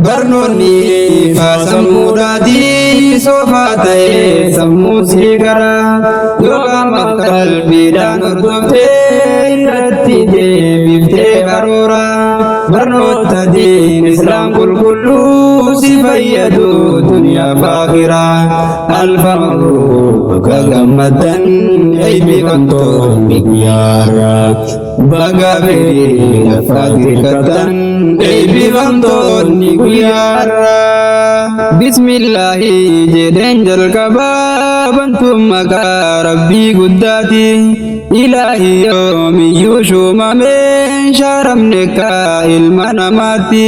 barnoonni faasamuudhaati soofatae sammuu sii gara yookama qalbiidhaan hordoftee irratti deebiftee karoora barnoota diin islaam qulqulluu si fayyadu duniyaa faakiraa alfa mabruuk baga gammaddan eebbifamtoonni guyyaarra baga firii lafaat hirkattan eebbifamtoonni guyyaarra bismillaahi jedheen jalqabaa bantuun maqaa rabbii guddaati ilaahi yoomiyyuu shuumameen shaaramne kaa ilma namaatti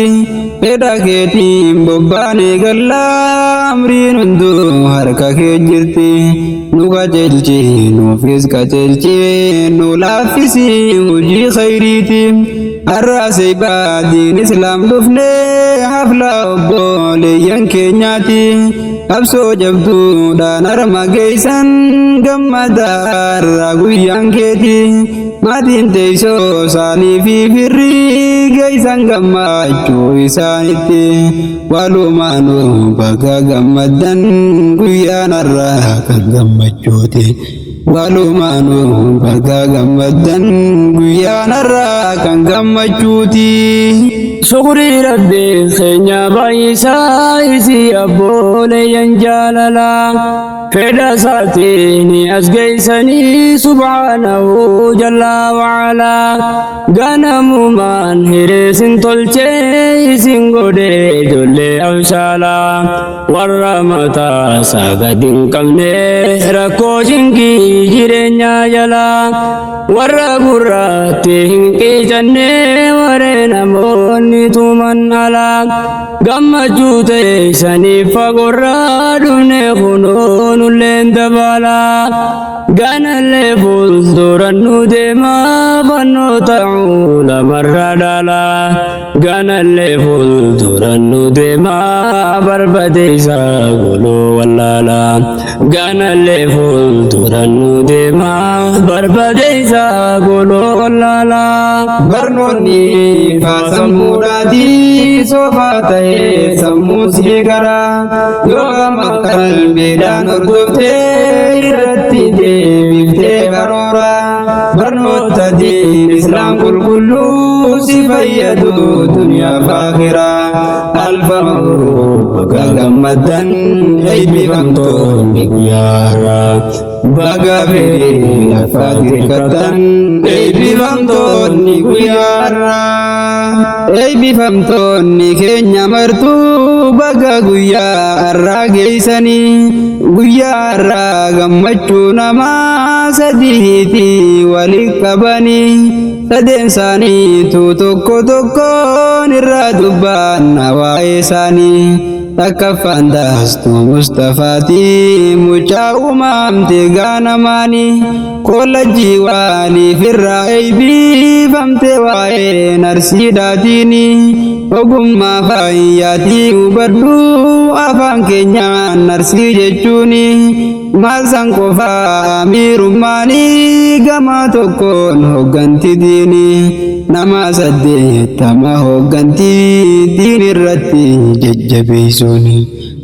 fedha keetiin bobbaanee gallaa amriin hunduu harka kee jirti nu qajeelchi nuufis qajeelchi nu laaffisi hojii khayriiti har'aasee baadiin islaam dhufnee hafla obboleeyyan keenyaati qabsoo jabduudhaan harma geessan gammadaarra guyyaan keeti maatiin teessoo isaanii fi firrii geessan gammachuu isaanitti walumaanuu baga gammaddan guyyaan har'a kan gammachuuti walumaanuu baga gammaddan guyyaan har'a kan gammachuuti. شكري ربي خينيا بايسا إسي أبوليان جاللا فدا ساتيني أسقيسني سبحانه جل وعلا غنمو من هرسن تلچه إسن غده جولي أوشالا ورمتا ساقدين قمني ركو جنكي جرنيا جلا ورقراتين كي جنة ورنموني tuman ala gammachuu teessanii fagorraa dhufne kunuun ulleen dabala ganallee fuulduran nu deemaa fannoo ta'uu lamarra dhala ganallee fuulduran nu deemaa barbadeessaa goloo wallaala ganallee fuulduran nu deemaa barbadeessaa goloo wallaala barnoonni faasamuudhaati soofatae sammuu sii gara yookama qalbiidhaan hordoftee irratti deebiftee karoora barnoota diin islaam qulqulluu si fayyadu duniyaa faakiraa alfa mabruuk baga gammaddan eebbifamtoonni guyyaarra baga firii lafaat hirkattan eebbifamtoonni guyyaarra eebbifamtoonni keenya martuu baga guyyaa har'aa geessanii guyyaa har'aa gammachuu namaa sadiiti walitti qabanii sadeen isaaniitu tokko tokkoon irraa dubbanna waa'ee isaanii takkaffaan daastuu Mustafaati mucaa uumamte gaanamaani koolajjii waaliif irraa eebbifamte waa'ee narsiidhaatiini ogummaa fayyaatii hubadhu afaan keenyaan narsii jechuuni maal san qofaa amiirummaanii gama tokkoon hogganti diini nama 80 hogganti diin irratti jajjabeessuuni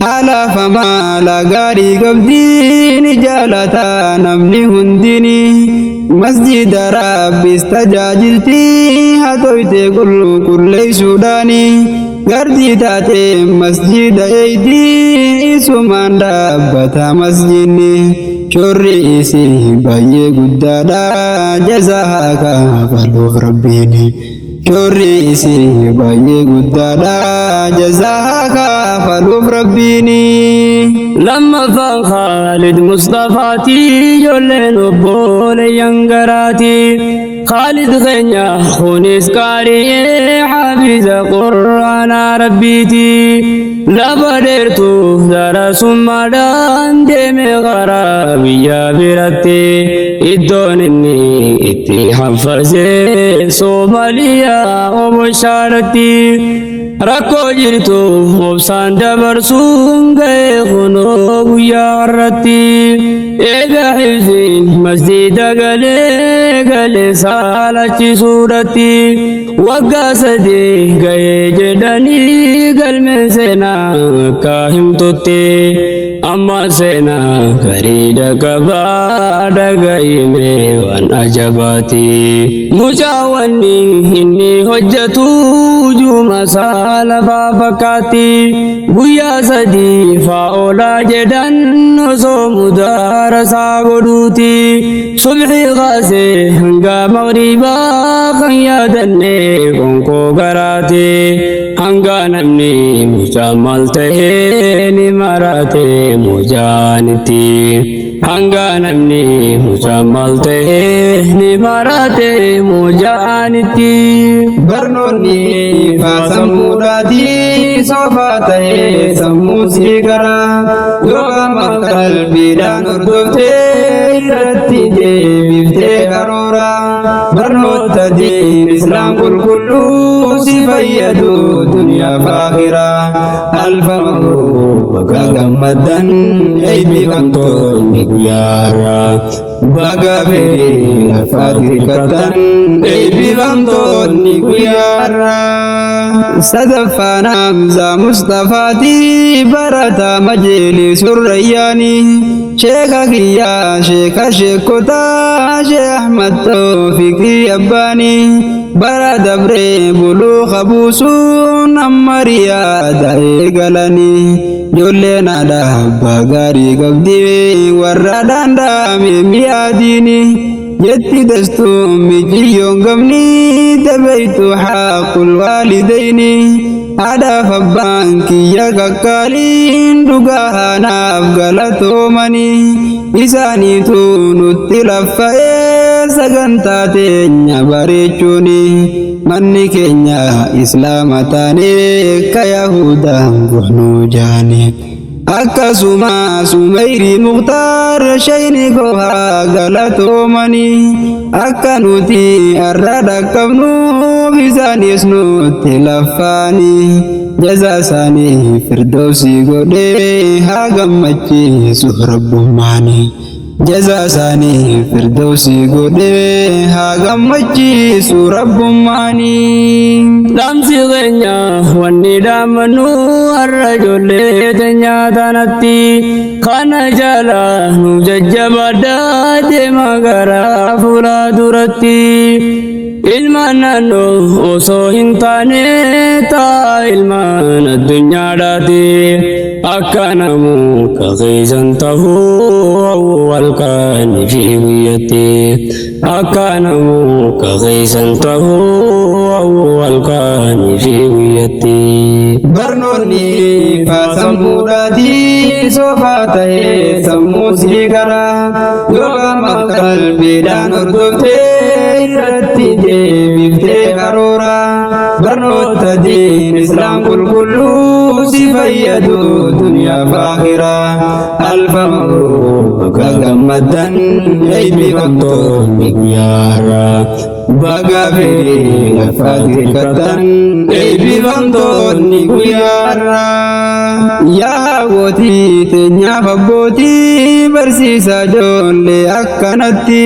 haala famaala gaarii qabdiin jaalataa namni hundini masjida rabbis tajaajilti haa toyte qulqulleessuudhaani gardii taate masjida eeydii isumaan dhaabbata masjidni shoorri isii baay'ee guddaadha jazaa kaafaluuf rabbiini shoorri isii baay'ee guddaadha jazaa kaafaluuf rabbiini. lammaffaan Khaalid Mustafaati ijoolleen obboleeyyan garaati خالد غنيا خونس قارئ حافظ قرآن ربيتي لبدرتو درس مدان دم غرابيا برتي الدونني اتي حفظ صوماليا وبشارتي ركو جرتو وبسان دبرسون غي خنوب يا رتي إيجا حفظي مسجد غلي غلي سالتي سورتي وقاسدي قاي جداني قلم سينا كاهم توتي أما سينا كريدا كبادا قايمي وان أجباتي مجاوني إني هجتو جوما سالفا فكاتي بويا سدي فاولا جدان نصوم دار ساقودوتي صبحي غاسي هنگا مغربا خيادني كونكو غراتي هنگا نمني مجاملته نماراتي مجانتي هنگا نمني مجاملته نماراتي مجانتي برنوني فاسموداتي صفاته سموسي كرا يوغا مقل بيدان اردوتي رتي بيفتي غرورا برنوت دين اسلام كل سفيدو دنيا فاخرة الف مبروك بقا غمدن ايبي وانتون نقيارا بقا في فاتر كتن ايبي وانتون نقيارا صدفنا مزا مصطفاتي برتا مجلس الرياني شيخك يا شيخ شيخوتا شيخ أحمد توفيق يباني برا دبري بلوخ بوسون أمريا دايقلني جولنا دابا غاري قبدي وردان دامي مياديني جتي دستو مجيون قبني تبيت حق الوالدين هذا فبانكي يا كالين دغا نافغلتو مني إساني تونو تلفاي سغنتا تينيا باريچوني مني كينيا إسلامتاني كيهودا غنو جاني akkasuma Sumayri Mukhtar shayni goha galato mani akka nuti arra dhaqqabnu bisaanis nutti laffani jaza isaanii firdawsii godhee haa gammachiisu rabbummaani jaza isaanii firdawsii godhee haa gammachiisu rabbummaani lamsi keenya wanni dhaamanu har'a ijoollee teenyaa tanatti kana jala nu jajjabaadhaa deema gara fuula duratti ilmaan naannoo osoo hin taane taa ilmaan addunyaadhaati akka namu kakeeysan tahuu halkanii fi guyyatti akka namu kakeeysan tahuu halkanii fi guyyatti barnoonni faasammuudhaati soofaa ta'ee sammuu sii garaa yooma qalbiidhaan hordoftee irratti deebiftee karoora barnoota diin islaam qulqulluu si fayyadu duniyaa fi akhiraa alfa mabruuk gammaddan eebbi wantoonni guyyaarra baga fee fatirkatan eebbi wantoonni guyyaarra yaa hawwootii teenyaaf abbootii barsiisaa ijoollee akkanatti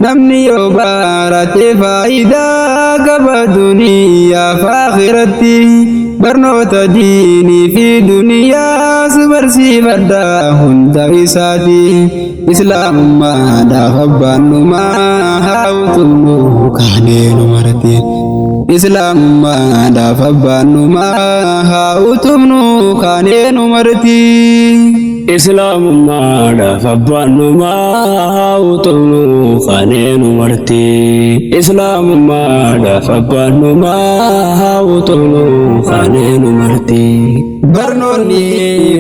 namni yoo barate faayidaa qaba duniyaa fi akhiratti barnoota diinii fi duniyaas barsiifadha hunda isaati islaamummaadhaaf abbaannumaa haa utumnu kaaneenu marti islaamummaadhaaf abbaannumaa haa utumnu kaaneenu marti islaamummaadhaaf abbaannumaa haa utumnu kaaneenu marti islaamummaadhaaf abbaannumaa haa utumnu kaaneenu marti barnoonni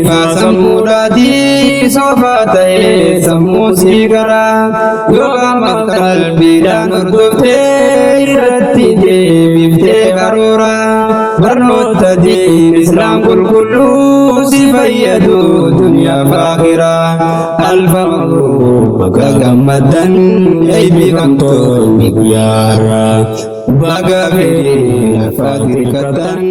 faasammuudhaati soofaa ta'ee sammuu sii garaa yooma qalbiidhaan hordoftee irratti deebiftee karoora barnoota diin islaam qulqulluu si fayyadu duniyaa fi akhiraa alfa mabruuk baga gammaddan eebbi wantoonni guyyaarra baga fee fatirkatan